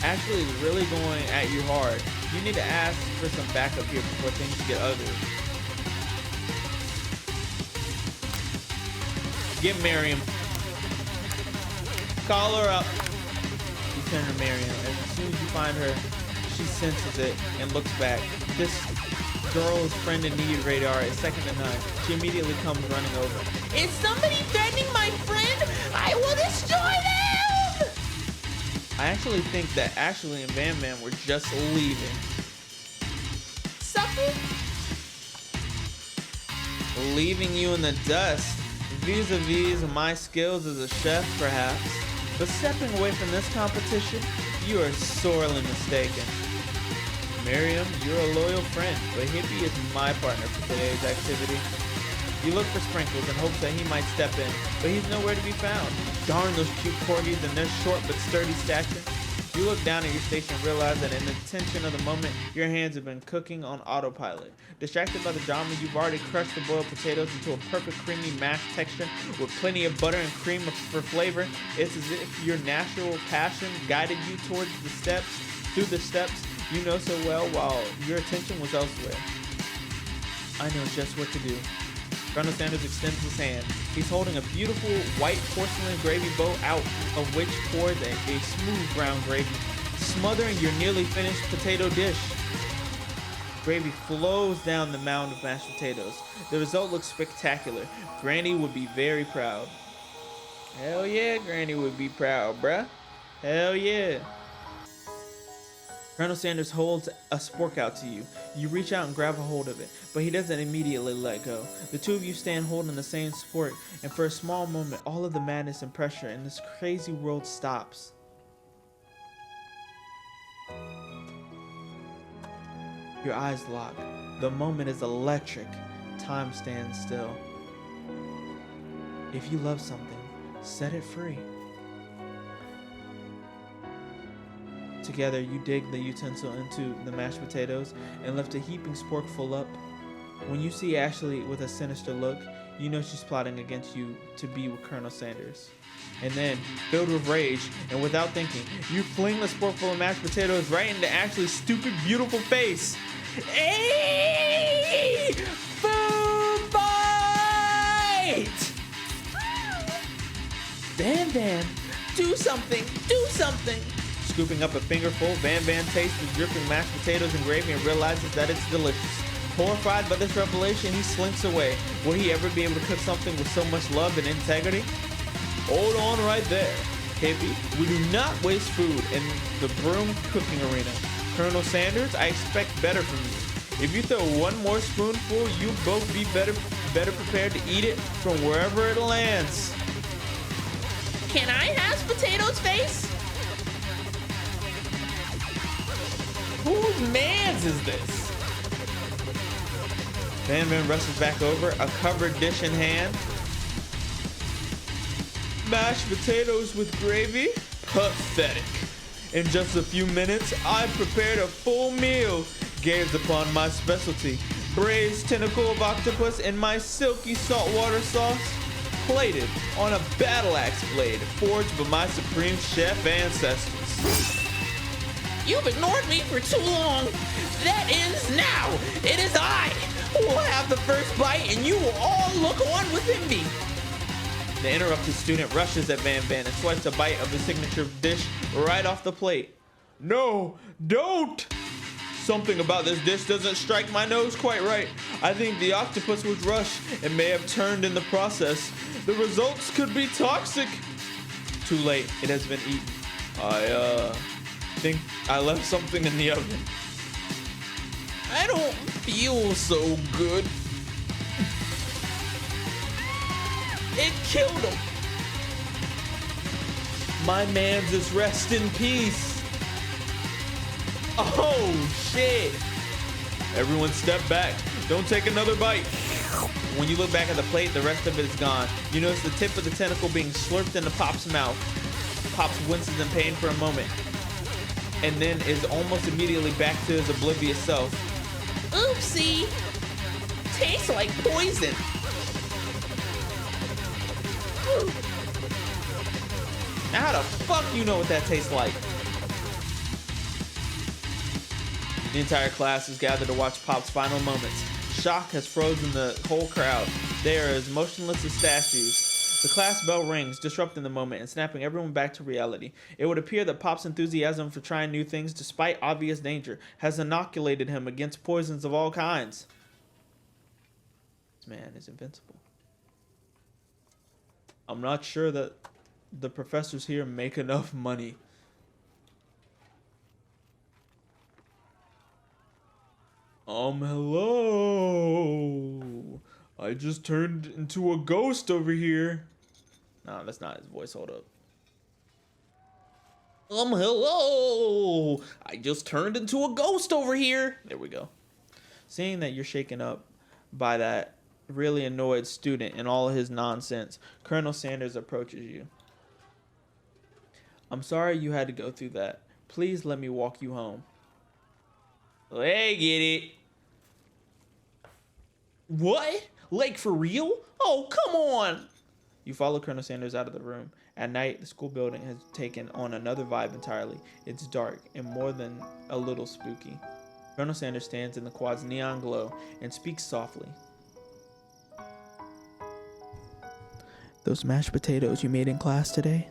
Ashley is really going at you hard. You need to ask for some backup here before things get ugly. Get Miriam. Call her up. You turn to Miriam, and as soon as you find her, she senses it and looks back. This girl's friend in need radar is second to none. She immediately comes running over. Is somebody threatening my friend? I will destroy them! I actually think that Ashley and Van Van were just leaving. Supper? Leaving you in the dust. Vis-a-vis my skills as a chef, perhaps. But stepping away from this competition, you are sorely mistaken. Miriam, you're a loyal friend, but Hippie is my partner for today's activity. You look for Sprinkles in hopes that he might step in, but he's nowhere to be found. Darn those cute corgis and their short but sturdy stature. You look down at your station and realize that in the tension of the moment, your hands have been cooking on autopilot. Distracted by the drama, you've already crushed the boiled potatoes into a perfect creamy mashed texture with plenty of butter and cream for flavor. It's as if your natural passion guided you towards the steps, through the steps you know so well while your attention was elsewhere. I know just what to do. Colonel Sanders extends his hand. He's holding a beautiful white porcelain gravy bowl out of which pours a smooth brown gravy, smothering your nearly finished potato dish. Gravy flows down the mound of mashed potatoes. The result looks spectacular. Granny would be very proud. Hell yeah, Granny would be proud, bruh. Hell yeah. Colonel Sanders holds a spork out to you. You reach out and grab a hold of it, but he doesn't immediately let go. The two of you stand holding the same spork, and for a small moment, all of the madness and pressure in this crazy world stops. Your eyes lock. The moment is electric. Time stands still. If you love something, set it free. Together, you dig the utensil into the mashed potatoes and lift a heaping sporkful up. When you see Ashley with a sinister look, you know she's plotting against you to be with Colonel Sanders. And then, filled with rage and without thinking, you fling the sporkful of mashed potatoes right into Ashley's stupid, beautiful face. Hey! Food fight! Van Van, do something, do something! Scooping up a fingerful, Van Van tastes the dripping mashed potatoes and gravy and realizes that it's delicious. Horrified by this revelation, he slinks away. Will he ever be able to cook something with so much love and integrity? Hold on right there, Hippie. We do not waste food in the broom cooking arena. Colonel Sanders, I expect better from you. If you throw one more spoonful, you'll both be better prepared to eat it from wherever it lands. Can I have potatoes face? Whose man's is this? Van Van rushes back over, a covered dish in hand. Mashed potatoes with gravy? Pathetic. In just a few minutes, I've prepared a full meal, gazed upon my specialty. Braised tentacle of octopus in my silky saltwater sauce, plated on a battle axe blade forged by my supreme chef ancestors. You've ignored me for too long. That ends now. It is I who will have the first bite, and you will all look on with envy. The interrupted student rushes at Van Van and swipes a bite of his signature dish right off the plate. No, don't! Something about this dish doesn't strike my nose quite right. I think the octopus was rushed and may have turned in the process. The results could be toxic. Too late, it has been eaten. I think I left something in the oven. I don't feel so good. It killed him. My man's just rest in peace. Oh shit. Everyone step back. Don't take another bite. When you look back at the plate, the rest of it is gone. You notice the tip of the tentacle being slurped into Pop's mouth. Pops winces in pain for a moment, and then is almost immediately back to his oblivious self. Oopsie. Tastes like poison. Now how the fuck you know what that tastes like? The entire class is gathered to watch Pop's final moments. Shock has frozen the whole crowd. They are as motionless as statues. The class bell rings, disrupting the moment and snapping everyone back to reality. It would appear that Pop's enthusiasm for trying new things, despite obvious danger, has inoculated him against poisons of all kinds. This man is invincible. I'm not sure that the professors here make enough money. Hello. I just turned into a ghost over here. No, that's not his voice. Hold up. Hello. I just turned into a ghost over here. There we go. Seeing that you're shaken up by that really annoyed student and all of his nonsense, Colonel Sanders approaches you. I'm sorry you had to go through that. Please let me walk you home. Hey, get it. What? Like, for real? Oh, come on. You follow Colonel Sanders out of the room. At night, the school building has taken on another vibe entirely. It's dark and more than a little spooky. Colonel Sanders stands in the quad's neon glow and speaks softly. Those mashed potatoes you made in class today?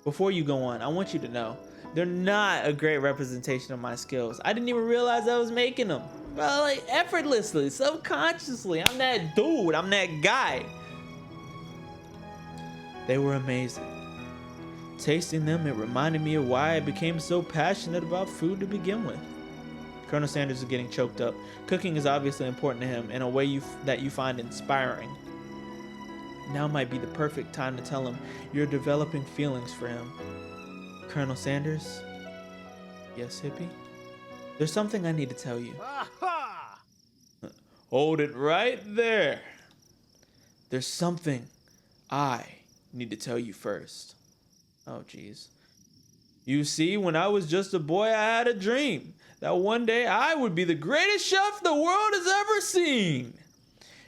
Before you go on, I want you to know, they're not a great representation of my skills. I didn't even realize I was making them. Bro, like, effortlessly, subconsciously. I'm that dude. I'm that guy. They were amazing. Tasting them, it reminded me of why I became so passionate about food to begin with. Colonel Sanders is getting choked up. Cooking is obviously important to him in a way that you find inspiring. Now might be the perfect time to tell him you're developing feelings for him. Colonel Sanders? Yes, Hippie? There's something I need to tell you. Hold it right there. There's something I need to tell you first. Oh, jeez. You see, when I was just a boy, I had a dream that one day I would be the greatest chef the world has ever seen.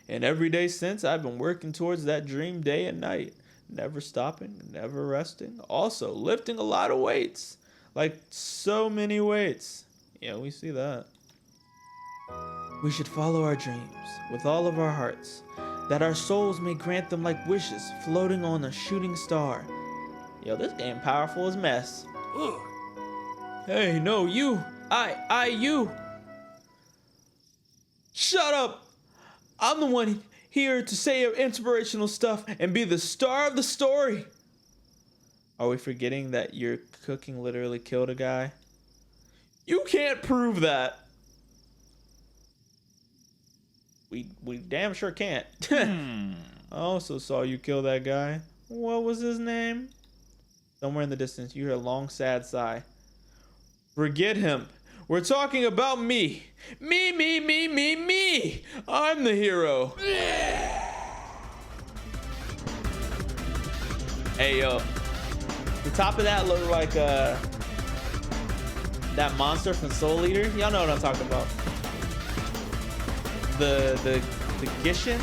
And every day since, I've been working towards that dream day and night. Never stopping, never resting. Also, lifting a lot of weights. Like, so many weights. Yeah, we see that. We should follow our dreams with all of our hearts, that our souls may grant them like wishes floating on a shooting star. Yo, this game powerful as mess. Ugh. Hey, no, you. You. Shut up. I'm the one here to say inspirational stuff and be the star of the story. Are we forgetting that your cooking literally killed a guy? You can't prove that. We damn sure can't. I also saw you kill that guy. What was his name? Somewhere in the distance, you hear a long, sad sigh. Forget him. We're talking about me. Me. I'm the hero. Hey, yo. The top of that looked like that monster from Soul Eater. Y'all know what I'm talking about. The Gishin.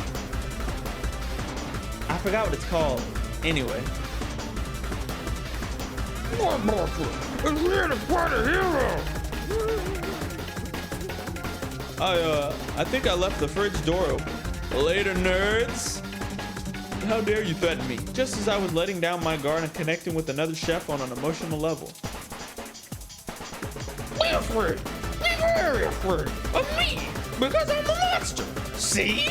I forgot what it's called. Anyway. My monster is here to fight a hero. I think I left the fridge door open. Later, nerds. How dare you threaten me? Just as I was letting down my guard and connecting with another chef on an emotional level. We're afraid. We're very afraid of me because I'm the monster. See?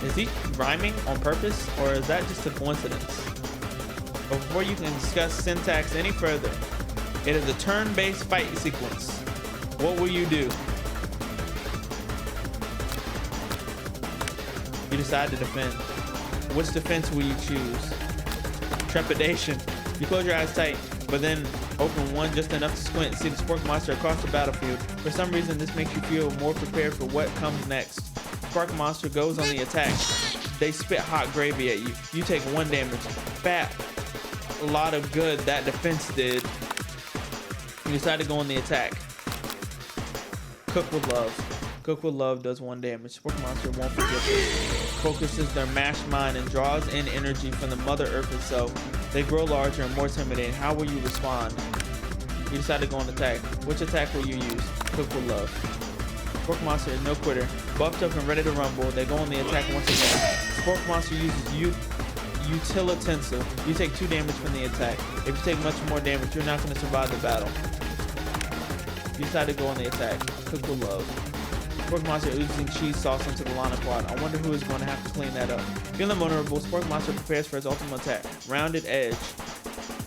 Is he rhyming on purpose, or is that just a coincidence? But before you can discuss syntax any further, it is a turn-based fight sequence. What will you do? You decide to defend. Which defense will you choose? Trepidation. You close your eyes tight, but then open one just enough to squint and see the Spork Monster across the battlefield. For some reason, this makes you feel more prepared for what comes next. Spark Monster goes on the attack. They spit hot gravy at you. You take 1 damage. Fat. A lot of good that defense did. You decide to go on the attack. Cook with Love. Cook with Love does 1 damage. Spork Monster won't forget this. Focuses their mashed mind and draws in energy from the Mother Earth itself. They grow larger and more intimidating. How will you respond? You decide to go on attack. Which attack will you use? Cook with Love. Spork Monster is no quitter. Buffed up and ready to rumble. They go on the attack once again. Spork Monster uses utilitensel. You take 2 damage from the attack. If you take much more damage, you're not going to survive the battle. You decide to go on the attack. Cook with love. Spork Monster oozing cheese sauce into the Lana quad. I wonder who is going to have to clean that up. Feeling vulnerable, Spork Monster prepares for his ultimate attack. Rounded edge.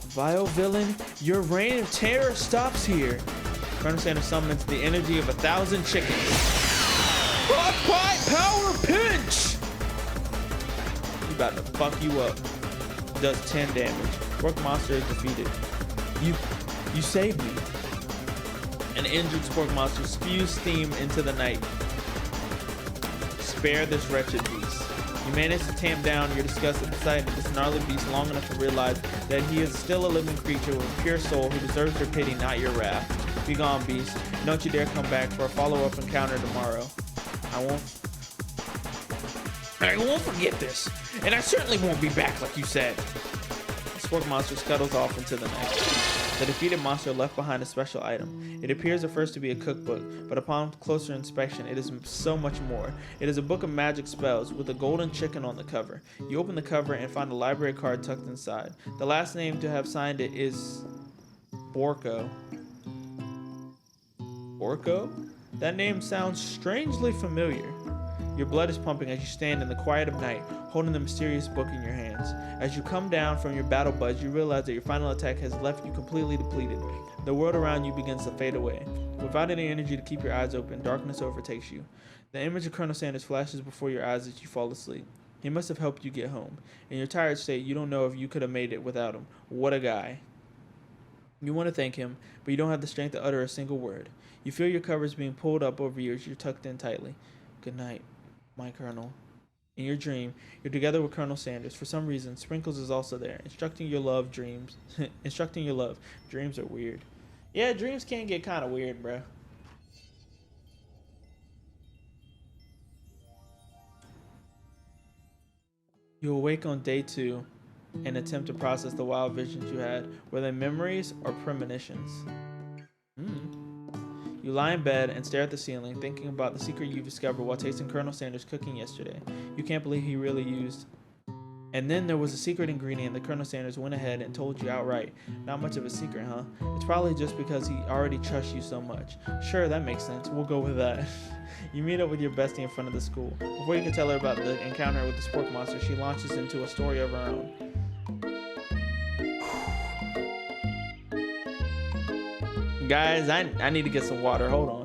Vile villain, your reign of terror stops here. Colonel Sanders summons the energy of 1,000 chickens. Hot power pinch! He's about to fuck you up. Does 10 damage. Spork Monster is defeated. You saved me. An injured Spork Monster spews steam into the night. Spare this wretched beast. You manage to tamp down your disgust at the sight of this gnarly beast long enough to realize that he is still a living creature with a pure soul who deserves your pity, not your wrath. Be gone, beast. Don't you dare come back for a follow-up encounter tomorrow. I won't forget this. And I certainly won't be back like you said. The Spork Monster scuttles off into the night. The defeated monster left behind a special item. It appears at first to be a cookbook, but upon closer inspection, it is so much more. It is a book of magic spells with a golden chicken on the cover. You open the cover and find a library card tucked inside. The last name to have signed it is Borko. Borko? That name sounds strangely familiar. Your blood is pumping as you stand in the quiet of night, holding the mysterious book in your hands. As you come down from your battle buzz, you realize that your final attack has left you completely depleted. The world around you begins to fade away. Without any energy to keep your eyes open, darkness overtakes you. The image of Colonel Sanders flashes before your eyes as you fall asleep. He must have helped you get home. In your tired state, you don't know if you could have made it without him. What a guy. You want to thank him, but you don't have the strength to utter a single word. You feel your covers being pulled up over you as you're tucked in tightly. Good night, my Colonel. In your dream, you're together with Colonel Sanders. For some reason, Sprinkles is also there, instructing your love. Dreams are weird. Yeah, dreams can get kind of weird, bro. You awake on day 2 and attempt to process the wild visions you had. Were they memories or premonitions? You lie in bed and stare at the ceiling, thinking about the secret you discovered while tasting Colonel Sanders' cooking yesterday. You can't believe he really used. And then there was a secret ingredient that Colonel Sanders went ahead and told you outright. Not much of a secret, huh? It's probably just because he already trusts you so much. Sure, that makes sense. We'll go with that. You meet up with your bestie in front of the school. Before you can tell her about the encounter with the Spork Monster, she launches into a story of her own. Guys, I need to get some water. Hold on.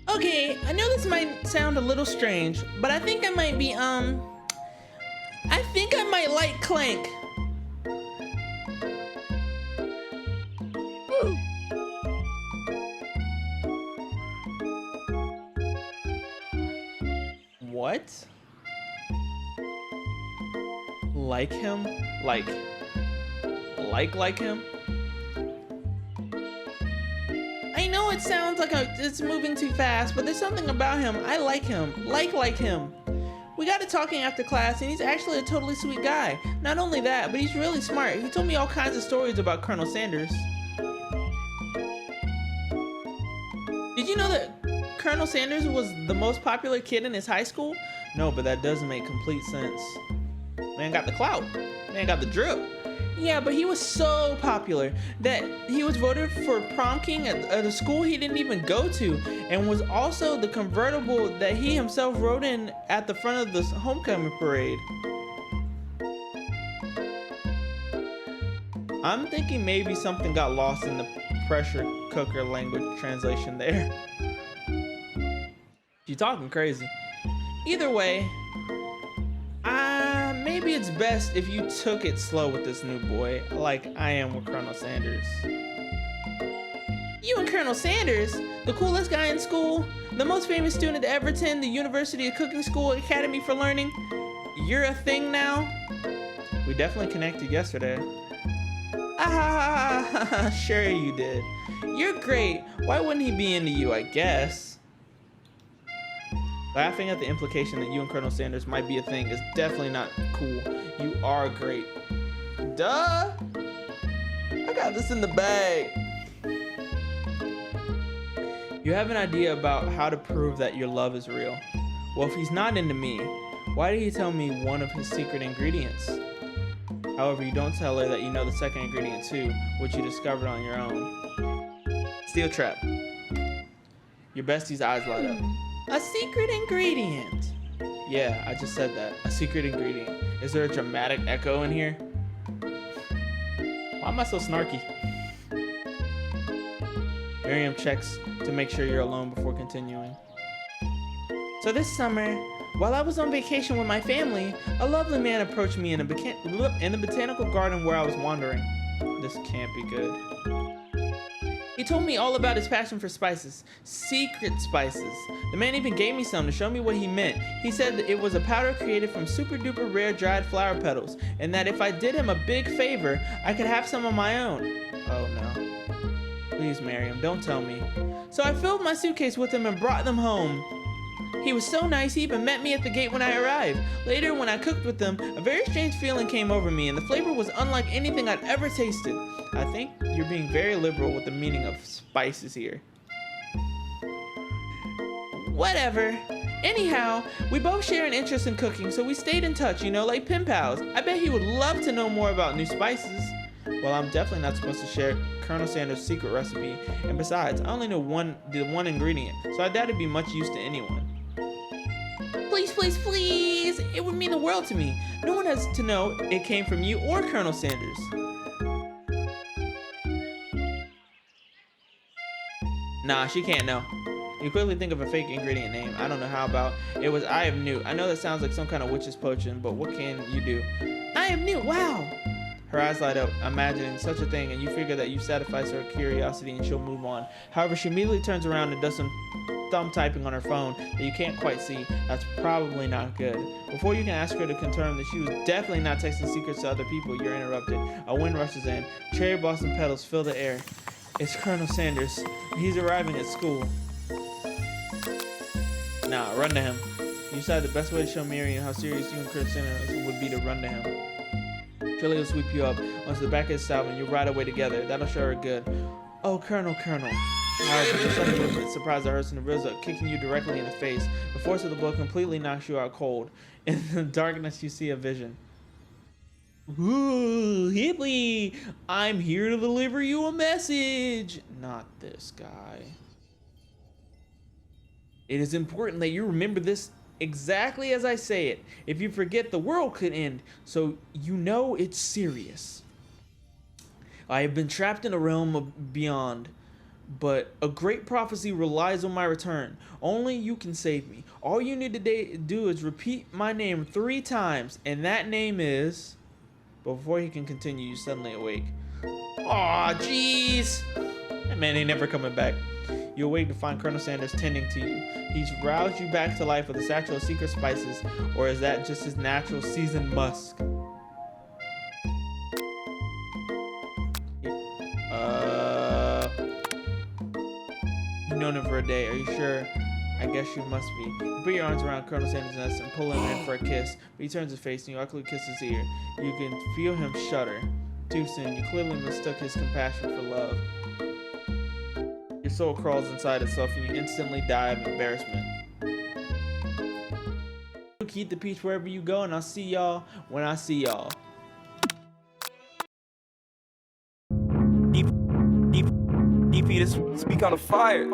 Okay, I know this might sound a little strange, but I think I might be, I think I might like Clank. Woo. What? Like him? Like him? I know it sounds like it's moving too fast, but there's something about him. I like him. Like him. We got to talking after class, and he's actually a totally sweet guy. Not only that, but he's really smart. He told me all kinds of stories about Colonel Sanders. Did you know that Colonel Sanders was the most popular kid in his high school? No, but that does make complete sense. Man got the clout. Man got the drip. Yeah, but he was so popular that he was voted for prom king at a school he didn't even go to, and was also the convertible that he himself rode in at the front of the homecoming parade. I'm thinking maybe something got lost in the pressure cooker language translation there. You talking crazy. Either way, maybe it's best if you took it slow with this new boy, like I am with Colonel Sanders. You and Colonel Sanders, the coolest guy in school, the most famous student to ever attend the University of Cooking School Academy for Learning, you're a thing now? We definitely connected yesterday. Ah, sure you did. You're great. Why wouldn't he be into you, I guess? Laughing at the implication that you and Colonel Sanders might be a thing is definitely not cool. You are great. Duh! I got this in the bag. You have an idea about how to prove that your love is real. Well, if he's not into me, why did he tell me one of his secret ingredients? However, you don't tell her that you know the second ingredient too, which you discovered on your own. Steel trap. Your bestie's eyes light up. A secret ingredient. Yeah, I just said that. A secret ingredient. Is there a dramatic echo in here? Why am I so snarky? Miriam checks to make sure you're alone before continuing. So this summer, while I was on vacation with my family, a lovely man approached me in the botanical garden where I was wandering. This can't be good. He told me all about his passion for spices, secret spices. The man even gave me some to show me what he meant. He said that it was a powder created from super duper rare dried flower petals, and that if I did him a big favor, I could have some of my own. Oh no. Please, Miriam, don't tell me. So I filled my suitcase with them and brought them home. He was so nice, he even met me at the gate when I arrived. Later, when I cooked with them, a very strange feeling came over me, and the flavor was unlike anything I'd ever tasted. I think you're being very liberal with the meaning of spices here. Whatever. Anyhow, we both share an interest in cooking, so we stayed in touch, you know, like pen pals. I bet he would love to know more about new spices. Well, I'm definitely not supposed to share Colonel Sanders' secret recipe, and besides, I only know the one ingredient, so I doubt it'd be much use to anyone. Please, please, please! It would mean the world to me. No one has to know it came from you or Colonel Sanders. Nah, she can't know. You quickly think of a fake ingredient name. I don't know how about it was Eye of Newt. I know that sounds like some kind of witch's potion, but what can you do? Eye of Newt, wow! Her eyes light up, imagining such a thing, and you figure that you satisfied her curiosity and she'll move on. However, she immediately turns around and does some thumb typing on her phone that you can't quite see. That's probably not good. Before you can ask her to confirm that she was definitely not texting secrets to other people, you're interrupted. A wind rushes in. Cherry blossom petals fill the air. It's Colonel Sanders. He's arriving at school. Nah, run to him. You decide the best way to show Miriam how serious you and Colonel Sanders would be to run to him. Shirley will sweep you up onto the back of his saddle and you ride away together. That'll show her good. Oh, Colonel. However, the sudden movement surprised her and reveals up, kicking you directly in the face. The force of the blow completely knocks you out cold. In the darkness, you see a vision. Ooh, Hippie! I'm here to deliver you a message! Not this guy. It is important that you remember this exactly as I say it. If you forget, the world could end, so you know it's serious. I have been trapped in a realm of beyond, but a great prophecy relies on my return. Only you can save me. All you need to do is repeat my name 3 times, and that name is... But before he can continue, you suddenly awake. Aw, jeez! That man ain't never coming back. You awake to find Colonel Sanders tending to you. He's roused you back to life with a satchel of secret spices, or is that just his natural seasoned musk? You've known him for a day. Are you sure? I guess you must be. You put your arms around Colonel Sanders' neck and pull him in for a kiss, but he turns his face and you awkwardly kiss his ear. You can feel him shudder. Too soon, you clearly mistook his compassion for love. Your soul crawls inside itself and you instantly die of embarrassment. Keep the peace wherever you go, and I'll see y'all when I see y'all. EP to speak on the fire.